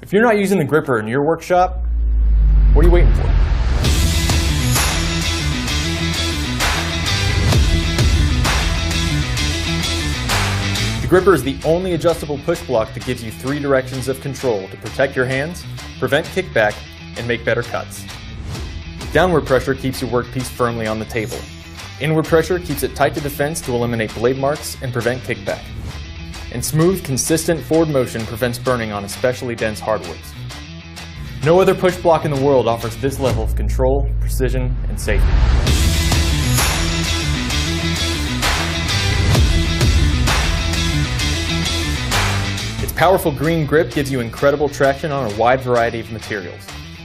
If you're not using the gripper in your workshop, what are you waiting for? The gripper is the only adjustable push block that gives you 3 directions of control to protect your hands, prevent kickback, and make better cuts. Downward pressure keeps your workpiece firmly on the table. Inward pressure keeps it tight to the fence to eliminate blade marks and prevent kickback. And smooth, consistent forward motion prevents burning on especially dense hardwoods. No other push block in the world offers this level of control, precision, and safety. Its powerful green grip gives you incredible traction on a wide variety of materials.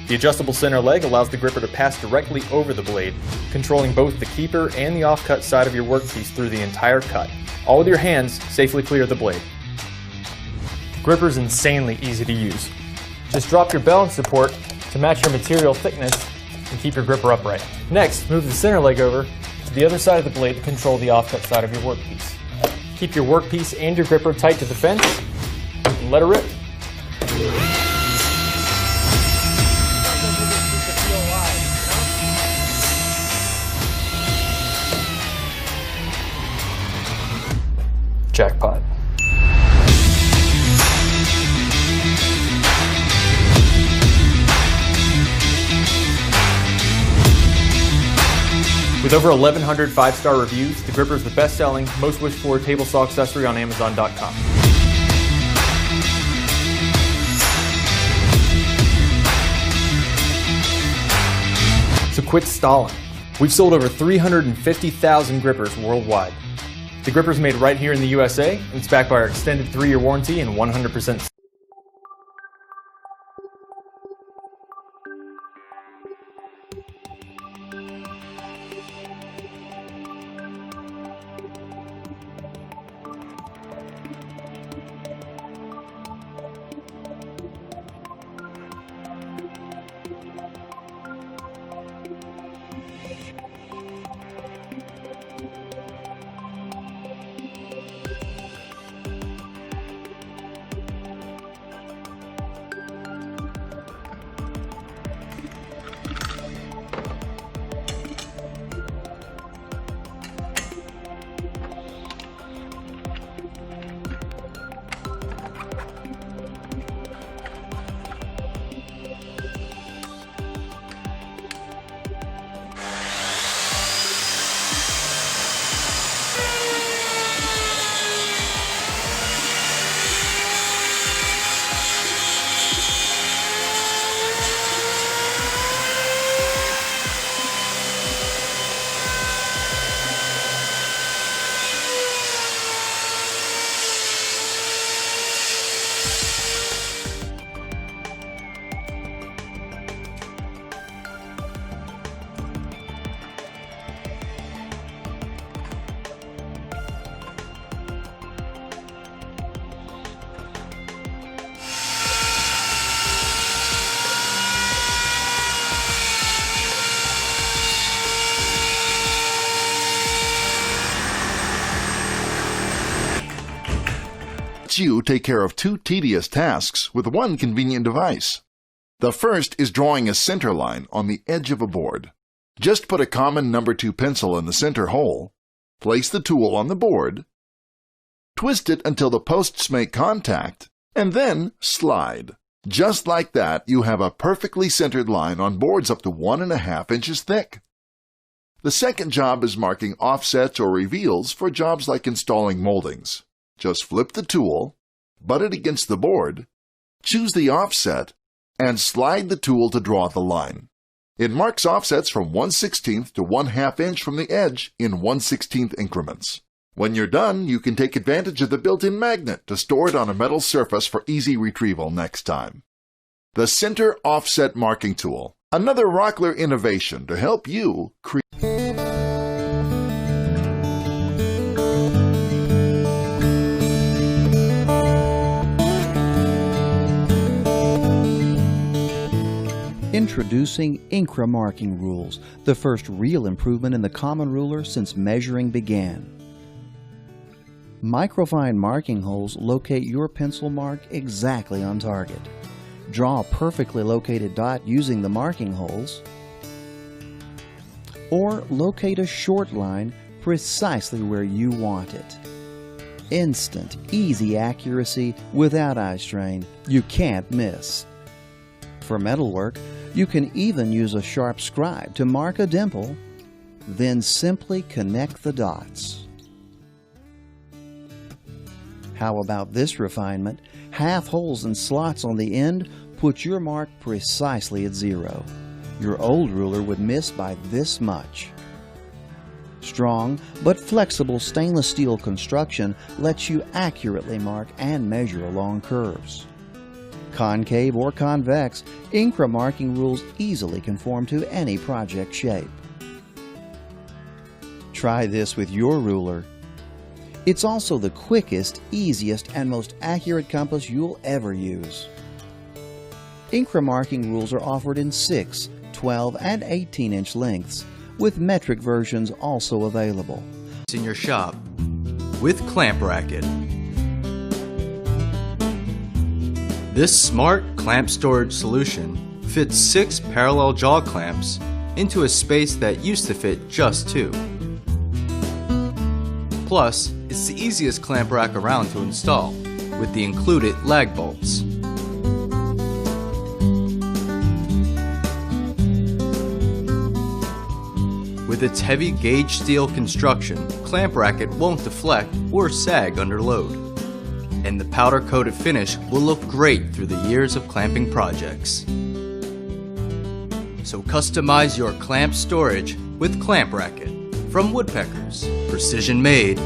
The adjustable center leg allows the gripper to pass directly over the blade, controlling both the keeper and the offcut side of your workpiece through the entire cut. All with your hands safely clear the blade. The gripper is insanely easy to use. Just drop your balance support to match your material thickness and keep your gripper upright. Next, move the center leg over to the other side of the blade to control the offcut side of your workpiece. Keep your workpiece and your gripper tight to the fence and let it rip. Jackpot. With over 1,100 5-star reviews, the gripper is the best-selling, most wished-for table saw accessory on Amazon.com. So quit stalling. We've sold over 350,000 grippers worldwide. The gripper is made right here in the USA, and it's backed by our extended 3-year warranty and 100%. You take care of 2 tedious tasks with one convenient device. The first is drawing a center line on the edge of a board. Just put a common number 2 pencil in the center hole, place the tool on the board, twist it until the posts make contact, and then slide. Just like that, you have a perfectly centered line on boards up to 1.5 inches thick. The second job is marking offsets or reveals for jobs like installing moldings. Just flip the tool, butt it against the board, choose the offset, and slide the tool to draw the line. It marks offsets from 1/16 to 1/2 inch from the edge in 1/16 increments. When you're done, you can take advantage of the built-in magnet to store it on a metal surface for easy retrieval next time. The Center Offset Marking Tool, another Rockler innovation to help you create. Introducing Incra marking rules, the first real improvement in the common ruler since measuring began. Microfine marking holes locate your pencil mark exactly on target. draw a perfectly located dot using the marking holes, or locate a short line precisely where you want it. Instant, easy accuracy without eye strain. You can't miss. For metalwork, you can even use a sharp scribe to mark a dimple, then simply connect the dots. How about this refinement? Half holes and slots on the end put your mark precisely at 0. Your old ruler would miss by this much. Strong but flexible stainless steel construction lets you accurately mark and measure along curves. Concave or convex, Incra marking rules easily conform to any project shape. Try this with your ruler. It's also the quickest, easiest, and most accurate compass you'll ever use. Incra marking rules are offered in 6, 12, and 18-inch lengths, with metric versions also available. In your shop with Clamp Bracket. This smart clamp storage solution fits 6 parallel jaw clamps into a space that used to fit just 2. Plus, it's the easiest clamp rack around to install with the included lag bolts. With its heavy gauge steel construction, Clamp Bracket won't deflect or sag under load. And the powder-coated finish will look great through the years of clamping projects. So customize your clamp storage with Clamp Bracket from Woodpeckers. Precision made,